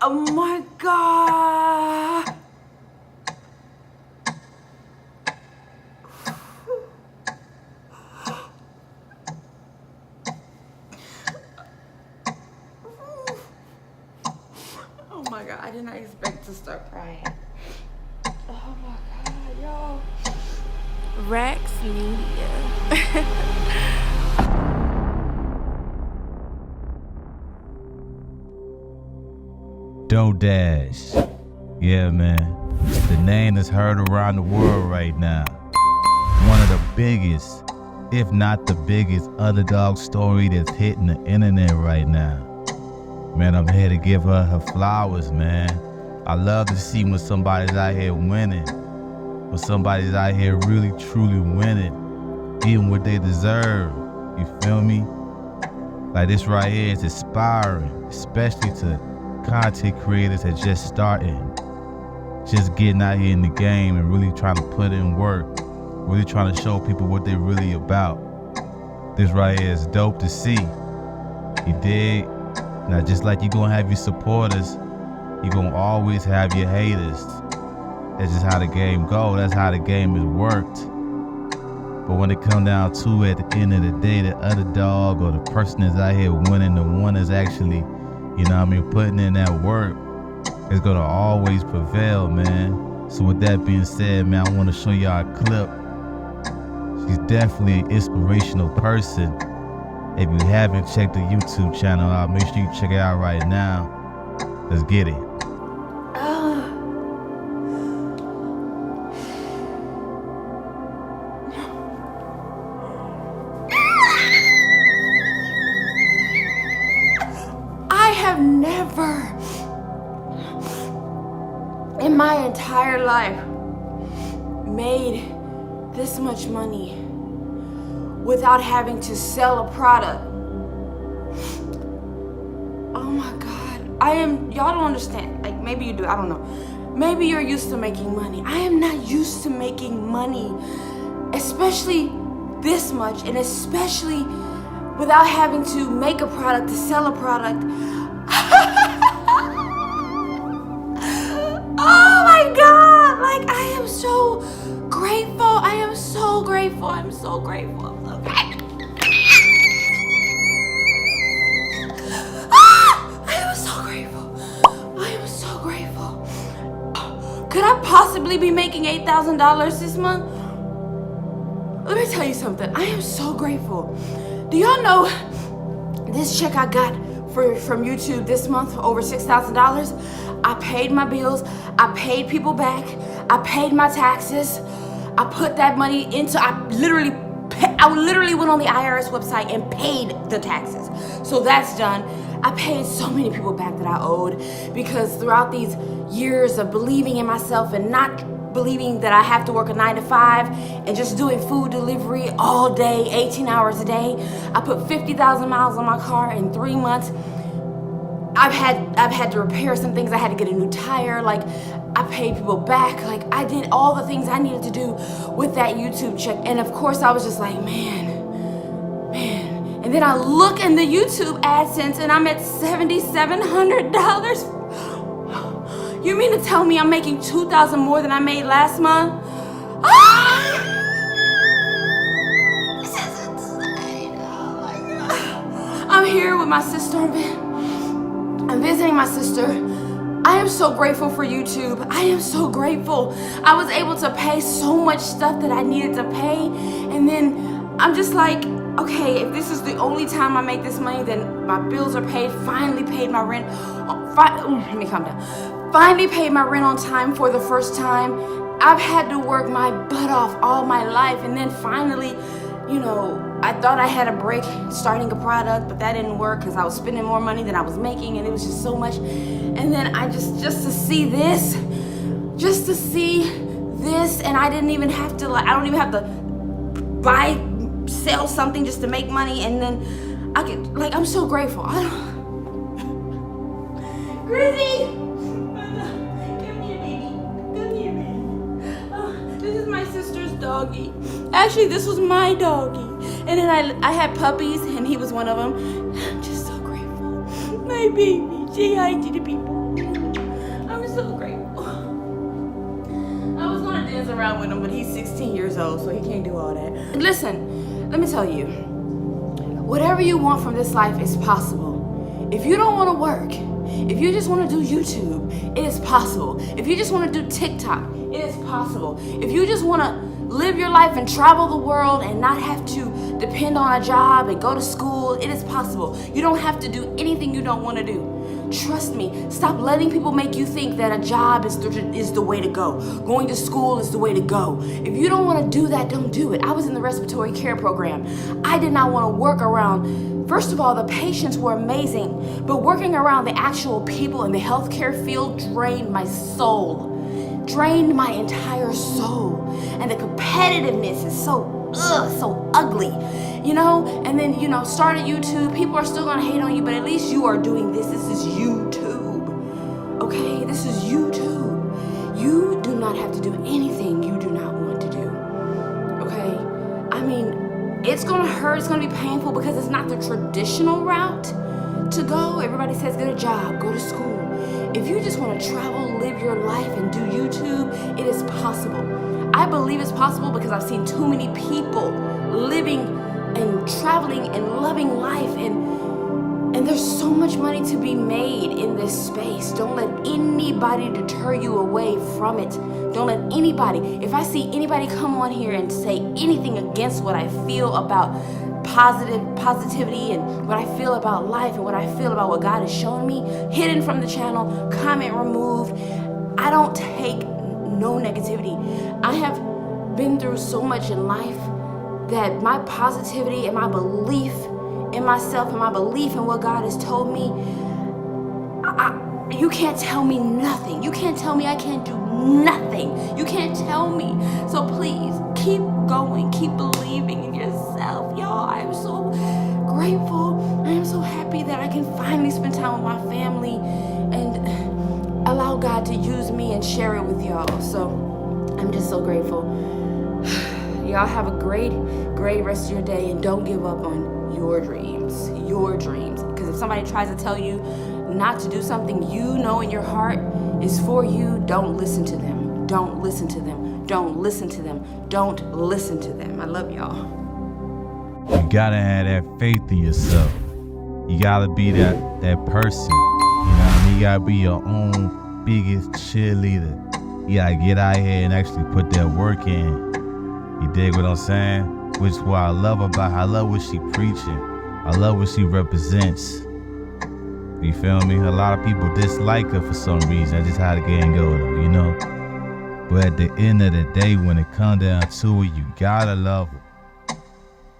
Oh my God. Oh my God, I did not expect to start crying. Oh my God, y'all. Rex Media. Dash. Yeah, man. The name is heard around the world right now. One of the biggest, if not the biggest, underdog story that's hitting the internet right now. Man, I'm here to give her her flowers, man. I love to see when somebody's out here winning. When somebody's out here really, truly winning. Even what they deserve. You feel me? Like this right here is inspiring, especially to content creators that just starting, just getting out here in the game and really trying to put in work, really trying to show people what they're really about. This right here is dope to see. You dig? Now, just like you're gonna have your supporters, you're gonna always have your haters. That's just how the game goes. That's how the game is worked. But when it come down to it, at the end of the day, the underdog or the person that's out here winning, the one that's actually, you know what I mean, putting in that work, is gonna always prevail, man. So with that being said, man, I wanna show y'all a clip. She's definitely an inspirational person. If you haven't checked the YouTube channel out, make sure you check it out right now. Let's get it. I have never in my entire life made this much money without having to sell a product. Oh my God. Y'all don't understand. Like, maybe you do, I don't know. Maybe you're used to making money. I am not used to making money, especially this much, and especially without having to make a product, to sell a product. Oh my God, like I am so grateful. I am so grateful. I'm so grateful. I'm so grateful. I am so grateful. I am so grateful. Could I possibly be making $8,000 this month? Let me tell you something. I am so grateful. Do y'all know this check I got from YouTube this month for over $6,000? I paid my bills. I paid people back. I paid my taxes. I put that money into, I literally went on the IRS website and paid the taxes. So that's done. I paid so many people back that I owed, because throughout these years of believing in myself and not believing that I have to work a 9 to 5 and just doing food delivery all day, 18 hours a day, I put 50,000 miles on my car in 3 months. I've had to repair some things. I had to get a new tire. Like, I paid people back. Like, I did all the things I needed to do with that YouTube check. And of course, I was just like, man. And then I look in the YouTube AdSense and I'm at $7,700. You mean to tell me I'm making $2,000 more than I made last month? This is insane. Oh my God. I'm here with my sister. I'm visiting my sister. I am so grateful for YouTube. I am so grateful. I was able to pay so much stuff that I needed to pay. And then I'm just like, okay, if this is the only time I make this money, then my bills are paid. Finally paid my rent. Let me calm down. Finally paid my rent on time for the first time. I've had to work my butt off all my life. And then finally, you know, I thought I had a break starting a product, but that didn't work because I was spending more money than I was making, and it was just so much. And then I just to see this, and I didn't even have to, like, I don't even have to sell something just to make money, and then I could, like, I'm so grateful. Grizzy! Come here, baby. Oh, this is my sister's doggy. Actually, this was my doggy. And then I had puppies, and he was one of them. I'm just so grateful. My baby. Say hi to the people. friends around with him, but he's 16 years old, so he can't do all that. Listen, let me tell you, whatever you want from this life is possible. If you don't want to work, if you just want to do YouTube, it is possible. If you just want to do TikTok, it is possible. If you just want to live your life and travel the world and not have to depend on a job and go to school, it is possible. You don't have to do anything you don't want to do. Trust me, stop letting people make you think that a job is the way to go. Going to school is the way to go. If you don't want to do that, don't do it. I was in the respiratory care program. I did not want to work around, first of all, the patients were amazing, but working around the actual people in the healthcare field drained my soul. Drained my entire soul. And the competitiveness is so ugly, you know? And then, started YouTube. People are still gonna hate on you, but at least you are doing this. This is YouTube, okay? This is YouTube. You do not have to do anything you do not want to do, okay? I mean, it's gonna hurt, it's gonna be painful because it's not the traditional route to go. Everybody says get a job, go to school. If you just want to travel, live your life, and do YouTube, it is possible. I believe it's possible because I've seen too many people living and traveling and loving life, and there's so much money to be made in this space. Don't let anybody deter you away from it. Don't let anybody, if I see anybody come on here and say anything against what I feel about positivity and what I feel about life and what I feel about what God has shown me, hidden from the channel, comment removed. I don't take no negativity. I have been through so much in life that my positivity and my belief in myself and my belief in what God has told me, you can't tell me nothing. You can't tell me I can't do nothing. You can't tell me. So please, keep going. Keep believing in yourself. Y'all, I am so grateful. I am so happy that I can finally spend time with my family and allow God to use me and share it with y'all. So I'm just so grateful. Y'all have a great rest of your day, and don't give up on your dreams. Your dreams. Because if somebody tries to tell you not to do something you know in your heart is for you, don't listen to them. Don't listen to them. Don't listen to them. Don't listen to them. I love y'all. You gotta have that faith in yourself. You gotta be that person. You know what I mean? You gotta be your own biggest cheerleader. You gotta get out here and actually put that work in. You dig what I'm saying? Which is what I love about her. I love what she preaching. I love what she represents. You feel me? A lot of people dislike her for some reason. That's just how the game goes, you know? But at the end of the day, when it comes down to it, you gotta love her.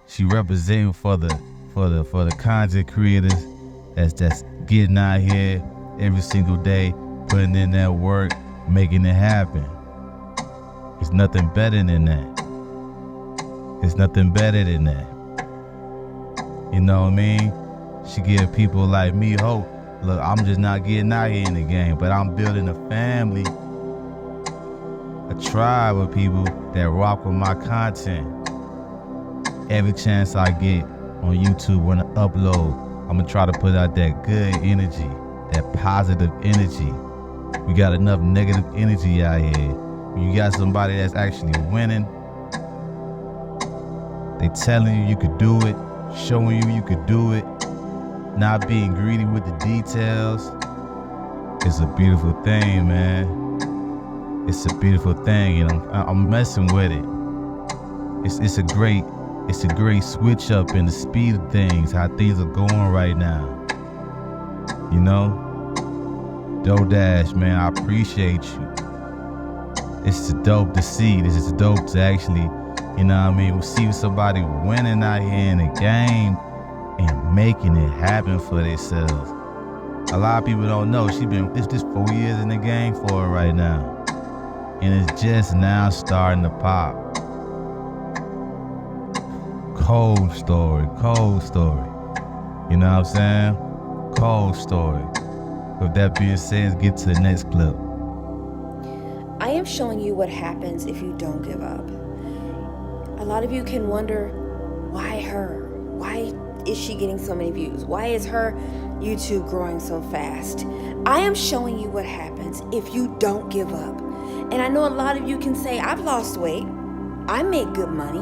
She representing for the content creators that's getting out here every single day, putting in that work, making it happen. It's nothing better than that. It's nothing better than that. You know what I mean? She give people like me hope. Look, I'm just not getting out here in the game, but I'm building a family, a tribe of people that rock with my content. Every chance I get on YouTube when I upload, I'm gonna try to put out that good energy, that positive energy. We got enough negative energy out here. When you got somebody that's actually winning, they telling you could do it, showing you could do it, not being greedy with the details. It's a beautiful thing, man. It's a beautiful thing, and I'm messing with it. It's a great switch up in the speed of things, how things are going right now. You know? Dodash, man, I appreciate you. It's dope to see. This is dope to actually, you know what I mean, we see somebody winning out here in the game and making it happen for themselves. A lot of people don't know it's just 4 years in the game for her right now. And it's just now starting to pop. Cold story. You know what I'm saying? Cold story. With that being said, let's get to the next clip. I am showing you what happens if you don't give up. A lot of you can wonder, why her? Why is she getting so many views? Why is her YouTube growing so fast? I am showing you what happens if you don't give up. And I know a lot of you can say, I've lost weight. I make good money.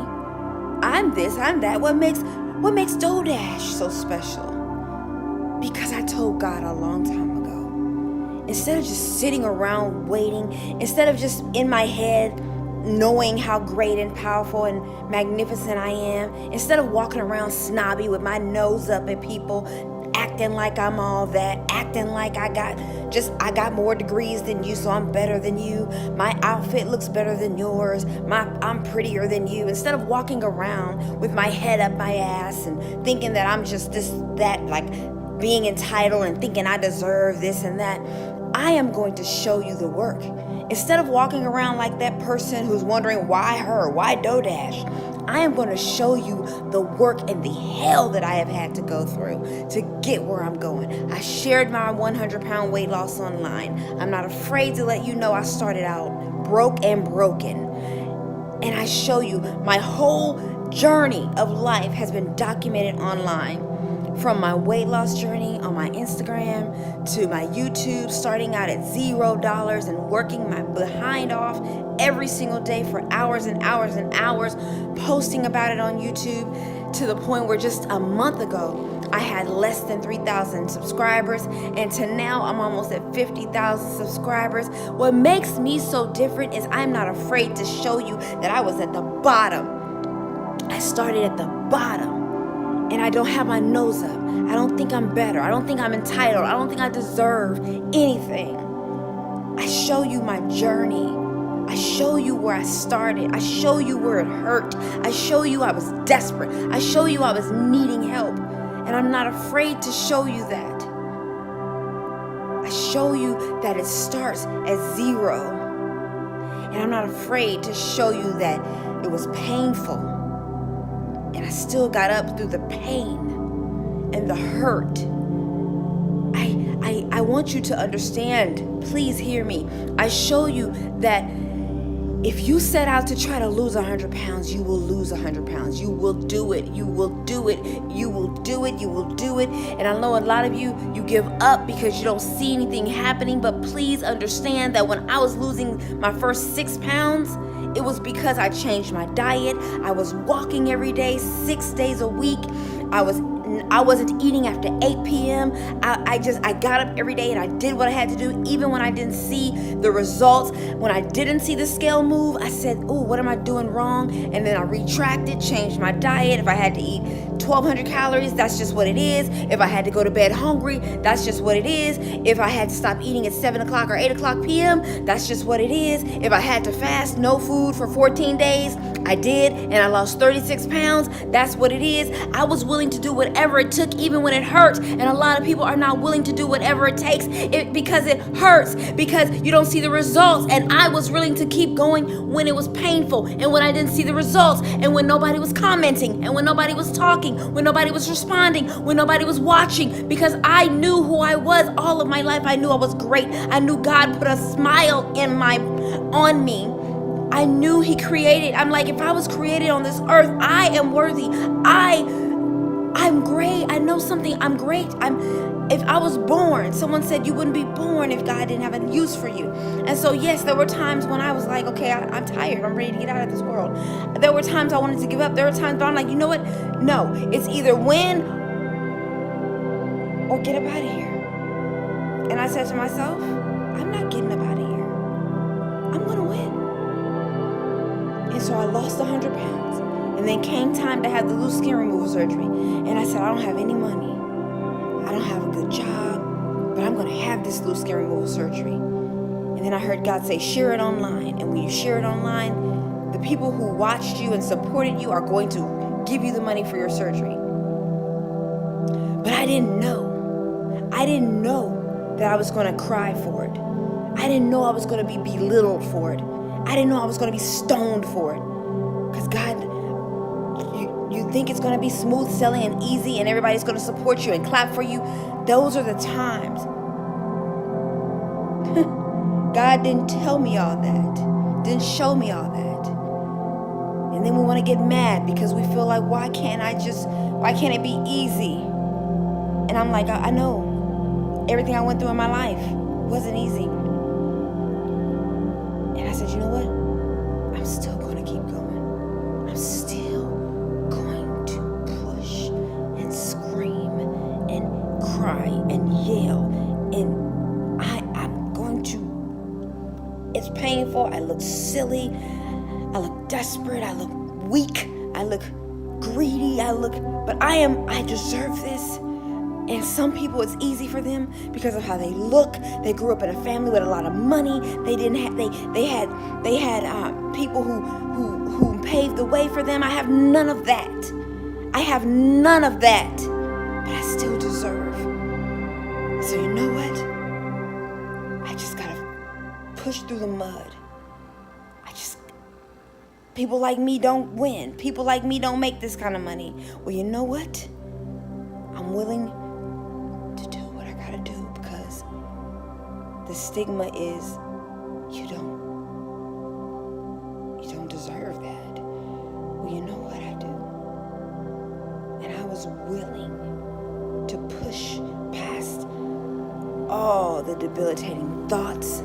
I'm this, I'm that. What makes DoorDash so special? Because I told God a long time ago, instead of just sitting around waiting, instead of just in my head knowing how great and powerful and magnificent I am, instead of walking around snobby with my nose up at people, acting like I'm all that, acting like I got more degrees than you, so I'm better than you. My outfit looks better than yours. I'm prettier than you. Instead of walking around with my head up my ass and thinking that I'm just this, that, like being entitled and thinking I deserve this and that, I am going to show you the work. Instead of walking around like that person who's wondering why her, why DoorDash, I am going to show you the work and the hell that I have had to go through to get where I'm going. I shared my 100-pound weight loss online. I'm not afraid to let you know I started out broke and broken. And I show you my whole journey of life has been documented online. From my weight loss journey on my Instagram to my YouTube, starting out at $0 and working my behind off every single day for hours and hours and hours, posting about it on YouTube, to the point where just a month ago I had less than 3,000 subscribers, and to now I'm almost at 50,000 subscribers. What makes me so different is I'm not afraid to show you that I was at the bottom. I started at the bottom. And I don't have my nose up. I don't think I'm better. I don't think I'm entitled. I don't think I deserve anything. I show you my journey. I show you where I started. I show you where it hurt. I show you I was desperate. I show you I was needing help. And I'm not afraid to show you that. I show you that it starts at zero. And I'm not afraid to show you that it was painful. And I still got up through the pain and the hurt. I want you to understand, please hear me. I show you that if you set out to try to lose 100 pounds, you will lose 100 pounds. You will do it. You will do it. You will do it. You will do it. And I know a lot of you give up because you don't see anything happening. But please understand that when I was losing my first 6 pounds, it was because I changed my diet. I was walking every day, 6 days a week. I wasn't eating after 8 p.m. I got up every day and I did what I had to do, even when I didn't see the results. When I didn't see the scale move, I said, oh, what am I doing wrong? And then I retracted, changed my diet. If I had to eat 1,200 calories, that's just what it is. If I had to go to bed hungry, that's just what it is. If I had to stop eating at 7 o'clock or 8 o'clock p.m., that's just what it is. If I had to fast, no food for 14 days, I did, and I lost 36 pounds. That's what it is. I was willing to do whatever it took, even when it hurt. And a lot of people are not willing to do whatever it takes because it hurts, because you don't see the results. And I was willing to keep going when it was painful, and when I didn't see the results, and when nobody was commenting, and when nobody was talking, when nobody was responding, when nobody was watching, because I knew who I was all of my life. I knew I was great. I knew God put a smile on me. I knew He created. I'm like, if I was created on this earth, I am worthy. I'm great. I know something. I'm great. If I was born, someone said you wouldn't be born if God didn't have a use for you. And so, yes, there were times when I was like, okay, I'm tired. I'm ready to get out of this world. There were times I wanted to give up. There were times, but I'm like, you know what? No, it's either win or get up out of here. And I said to myself, I'm not getting up out of here. I'm going to win. And so I lost 100 pounds. And then came time to have the loose skin removal surgery. And I said, I don't have any money. I don't have a good job. But I'm going to have this loose skin removal surgery. And then I heard God say, share it online. And when you share it online, the people who watched you and supported you are going to give you the money for your surgery. But I didn't know. I didn't know that I was going to cry for it. I didn't know I was going to be belittled for it. I didn't know I was going to be stoned for it. Because God, you think it's going to be smooth sailing and easy and everybody's going to support you and clap for you. Those are the times. God didn't tell me all that. Didn't show me all that. And then we want to get mad because we feel like, why can't it be easy? And I'm like, I know everything I went through in my life wasn't easy. And I said, Yale, and I'm going to, it's painful, I look silly, I look desperate, I look weak, I look greedy, but I deserve this. And some people, it's easy for them because of how they look. They grew up in a family with a lot of money. They didn't have, they had people who paved the way for them. I have none of that. But I still deserve. So you know what? I just gotta push through the mud. People like me don't win. People like me don't make this kind of money. Well, you know what? I'm willing to do what I gotta do because the stigma is you don't deserve that. Well, you know what I do? And I was willing to push past all the debilitating thoughts,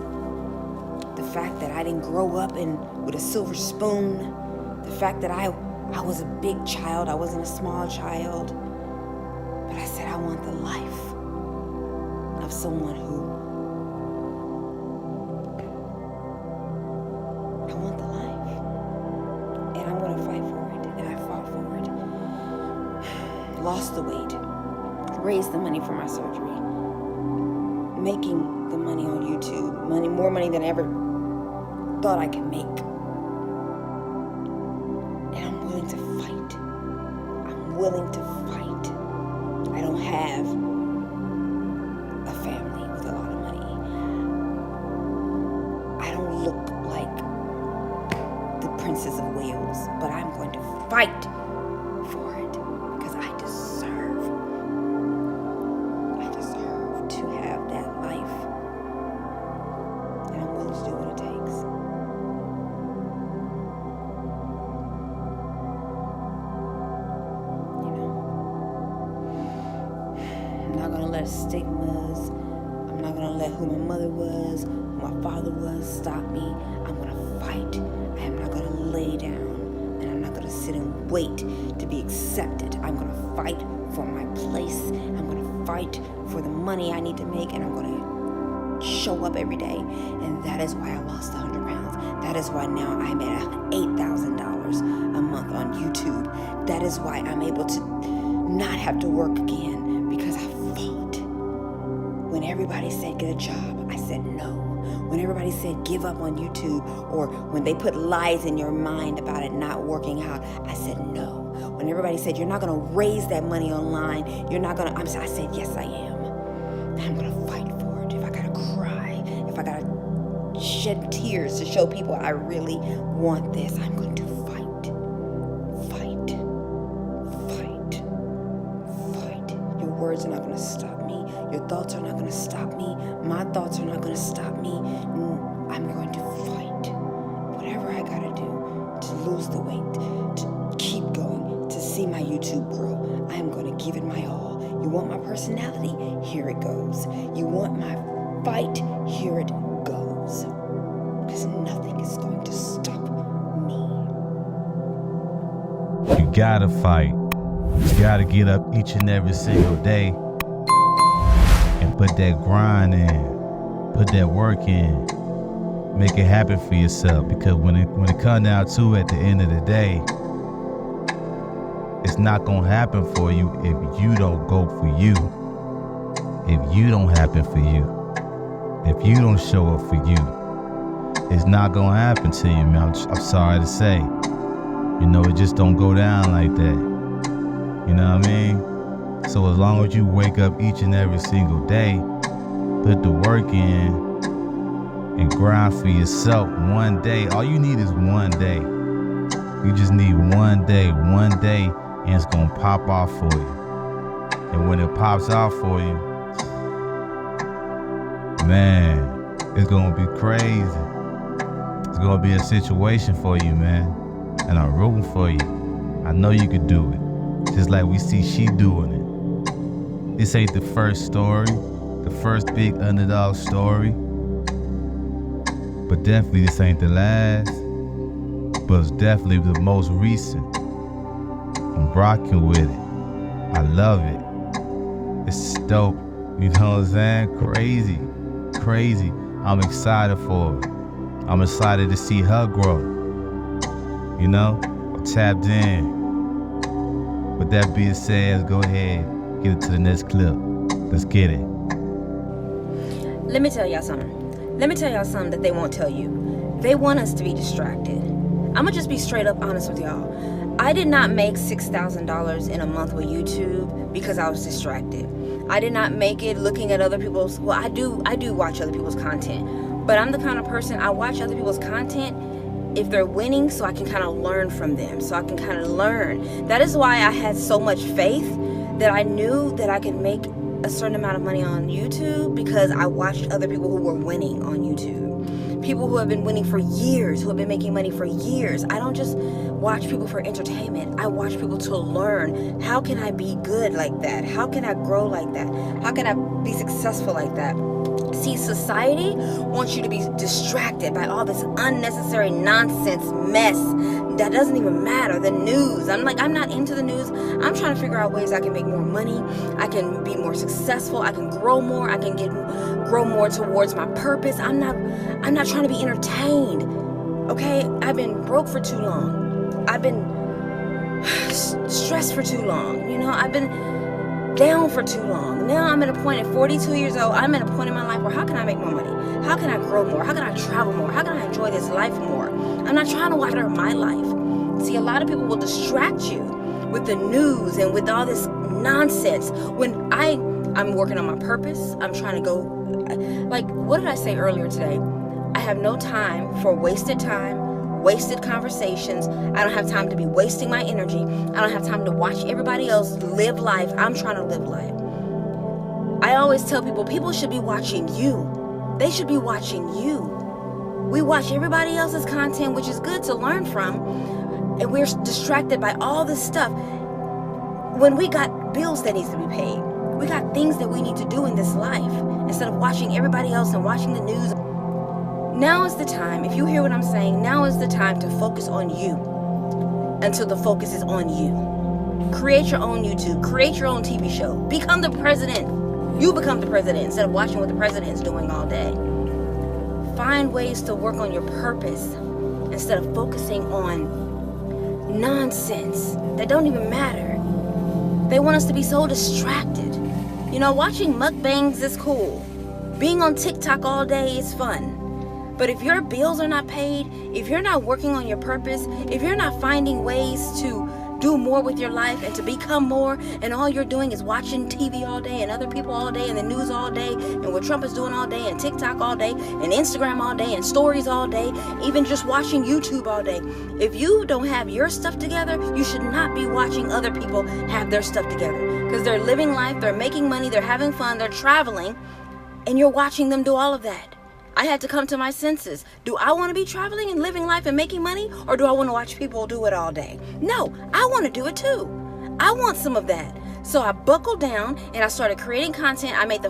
the fact that I didn't grow up with a silver spoon, the fact that I was a big child, I wasn't a small child. But I said I want the life of someone I want the life. And I'm going to fight for it. And I fought for it. Lost the weight. Raised the money for my surgery. Making the money on YouTube. More money than I ever thought I could make. And I'm willing to fight. I don't have a family with a lot of money. I don't look like the Princess of Wales, but I'm going to fight for it because I deserve to have that life. And I'm willing to do what it takes. I'm not gonna let stigmas, I'm not gonna let who my mother was, who my father was stop me. I'm gonna fight. I am not gonna lay down, and I'm not gonna sit and wait to be accepted. I'm gonna fight for my place. I'm gonna fight for the money I need to make, and I'm gonna show up every day. And that is why I lost 100 pounds. That is why now I'm at $8,000 a month on YouTube. That is why I'm able to not have to work again because I fought. When everybody said get a job, I said no. When everybody said give up on YouTube, or when they put lies in your mind about it not working out, I said no. When everybody said you're not gonna raise that money online, I said yes I am. And I'm gonna fight for it. If I gotta cry, if I gotta shed tears to show people I really want this, I'm going to fight. Your words are not gonna stop me. Your thoughts are not gonna stop me. My thoughts are not gonna stop me. I'm going to fight. Whatever I gotta do to lose the weight, to keep going, to see my YouTube grow, I am gonna give it my all. You want my personality? Here it goes. You want my fight? Here it goes. Because nothing is going to stop me. You gotta fight. You gotta get up each and every single day and put that grind in, put that work in, make it happen for yourself. Because when it comes down to it, at the end of the day, it's not gonna happen for you if you don't go for you. If you don't happen for you. If you don't show up for you. It's not gonna happen to you, man. I'm sorry to say. You know, it just don't go down like that. You know what I mean? So as long as you wake up each and every single day, put the work in, and grind for yourself one day. All you need is one day. You just need one day, and it's gonna pop off for you. And when it pops off for you, man, it's gonna be crazy. It's gonna be a situation for you, man. And I'm rooting for you. I know you could do it. Just like we see she doing it. This ain't the first story, the first big underdog story. But definitely this ain't the last. But it's definitely the most recent. I'm rocking with it. I love it. It's dope. You know what I'm saying? Crazy. Crazy. I'm excited for her. I'm excited to see her grow. You know? I'm tapped in. With that being said, let's go ahead, get it to the next clip. Let's get it. Let me tell y'all something. Let me tell y'all something that they won't tell you. They want us to be distracted. I'm gonna just be straight up honest with y'all. I did not make $6,000 in a month with YouTube because I was distracted. I did not make it looking at other people's, well, I do watch other people's content, but I'm the kind of person, I watch other people's content if they're winning so I can kind of learn from them, so I can kind of learn. That is why I had so much faith that I knew that I could make a certain amount of money on YouTube, because I watched other people who were winning on YouTube. People who have been winning for years, who have been making money for years. I don't just watch people for entertainment. I watch people to learn. How can I be good like that? How can I grow like that? How can I be successful like that? See, society wants you to be distracted by all this unnecessary nonsense mess that doesn't even matter. The news. I'm not into the news. I'm trying to figure out ways I can make more money. I can be more successful. I can grow more. I can grow more towards my purpose. I'm not trying to be entertained. Okay? I've been broke for too long. I've been stressed for too long. You know, I've been down for too long. Now I'm at a point at 42 years old. I'm at a point in my life where how can I make more money? How can I grow more? How can I travel more? How can I enjoy this life more? I'm not trying to water my life. See, a lot of people will distract you with the news and with all this nonsense. When I'm working on my purpose, I'm trying to go, like, what did I say earlier today? I have no time for wasted time, wasted conversations. I don't have time to be wasting my energy. I don't have time to watch everybody else live life. I'm trying to live life. I always tell people should be watching you. They should be watching you. We watch everybody else's content, which is good to learn from, and we're distracted by all this stuff. When we got bills that needs to be paid, we got things that we need to do in this life, instead of watching everybody else and watching the news. Now is the time, if you hear what I'm saying, now is the time to focus on you until the focus is on you. Create your own YouTube, create your own TV show, become the president. You become the president instead of watching what the president is doing all day. Find ways to work on your purpose instead of focusing on nonsense that don't even matter. They want us to be so distracted. You know, watching mukbangs is cool. Being on TikTok all day is fun. But if your bills are not paid, if you're not working on your purpose, if you're not finding ways to do more with your life and to become more, and all you're doing is watching TV all day and other people all day and the news all day and what Trump is doing all day and TikTok all day and Instagram all day and stories all day, even just watching YouTube all day. If you don't have your stuff together, you should not be watching other people have their stuff together, because they're living life, they're making money, they're having fun, they're traveling, and you're watching them do all of that. I had to come to my senses. Do I want to be traveling and living life and making money, or do I want to watch people do it all day? No, I want to do it too. I want some of that. So I buckled down and I started creating content. I made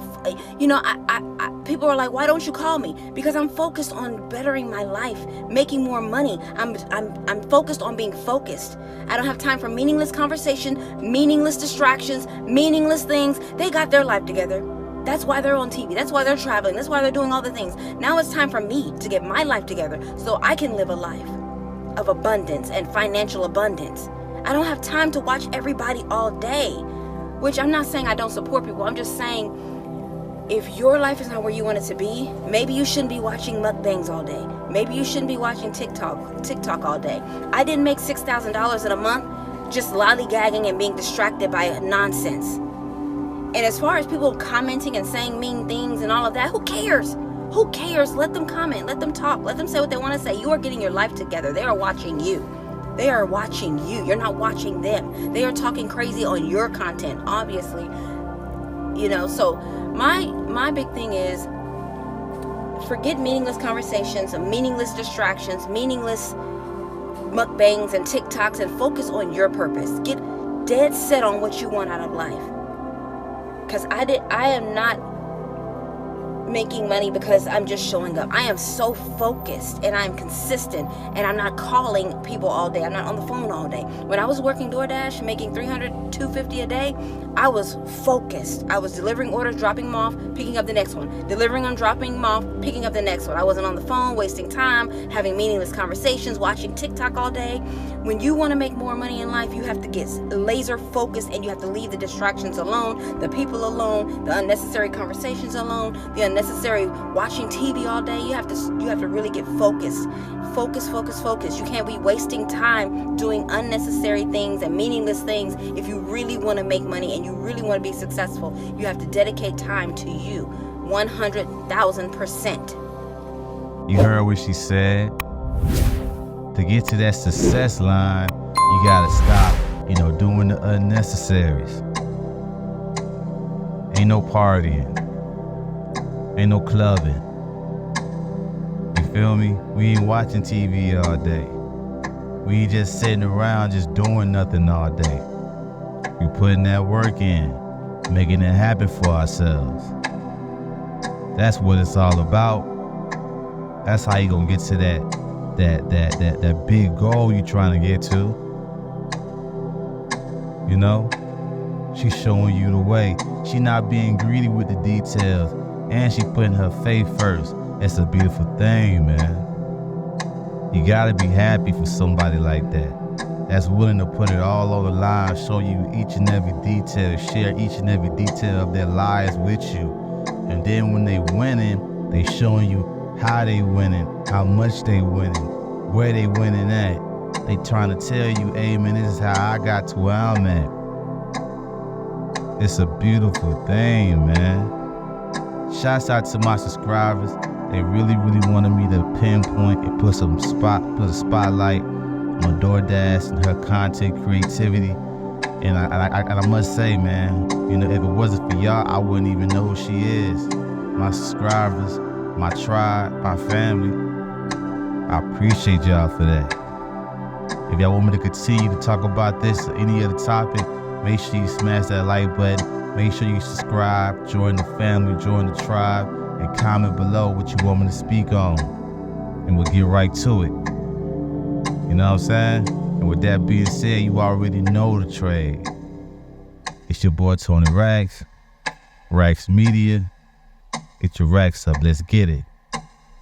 people are like, why don't you call me? Because I'm focused on bettering my life, making more money. I'm focused on being focused. I don't have time for meaningless conversation, meaningless distractions, meaningless things. They got their life together. That's why they're on TV. That's why they're traveling. That's why they're doing all the things. Now it's time for me to get my life together so I can live a life of abundance and financial abundance. I don't have time to watch everybody all day, which I'm not saying I don't support people. I'm just saying, if your life is not where you want it to be, maybe you shouldn't be watching mukbangs all day. Maybe you shouldn't be watching TikTok all day. I didn't make $6,000 in a month just lollygagging and being distracted by nonsense. And as far as people commenting and saying mean things and all of that, who cares? Who cares? Let them comment. Let them talk. Let them say what they want to say. You are getting your life together. They are watching you. They are watching you. You're not watching them. They are talking crazy on your content, obviously. You know, so my big thing is, forget meaningless conversations, meaningless distractions, meaningless mukbangs and TikToks, and focus on your purpose. Get dead set on what you want out of life. Because I am not making money because I'm just showing up. I am so focused and I'm consistent, and I'm not calling people all day. I'm not on the phone all day. When I was working DoorDash, making $300, $250 a day, I was focused. I was delivering orders, dropping them off, picking up the next one. Delivering them, dropping them off, picking up the next one. I wasn't on the phone, wasting time, having meaningless conversations, watching TikTok all day. When you want to make more money in life, you have to get laser focused, and you have to leave the distractions alone, the people alone, the unnecessary conversations alone, the unnecessary watching TV all day. You have to really get focused. Focus. You can't be wasting time doing unnecessary things and meaningless things. If you really want to make money and you really want to be successful, you have to dedicate time to you 100,000%. You heard what she said? To get to that success line, you gotta stop, doing the unnecessaries. Ain't no partying. Ain't no clubbing. You feel me? We ain't watching TV all day. We ain't just sitting around just doing nothing all day. We putting that work in, making it happen for ourselves. That's what it's all about. That's how you gonna get to that big goal you trying to get to. She's showing you the way. She not being greedy with the details, and she putting her faith first. It's a beautiful thing, man. You gotta be happy for somebody like that. That's willing to put it all on the line, show you each and every detail, share each and every detail of their lives with you. And then when they winning, they showing you how they winning, how much they winning, where they winning at. They trying to tell you, hey man, this is how I got to where I'm at. It's a beautiful thing, man. Shouts out to my subscribers. They really wanted me to pinpoint and put a spotlight on DoorDash and her content creativity. And I must say, man, if it wasn't for y'all, I wouldn't even know who she is. My subscribers, my tribe, my family, I appreciate y'all for that. If y'all want me to continue to talk about this or any other topic, make sure you smash that like button. Make sure you subscribe, join the family, join the tribe, and comment below what you want me to speak on. And we'll get right to it. You know what I'm saying? And with that being said, you already know the trade. It's your boy Tony Rax, Rax Media. Get your racks up. Let's get it.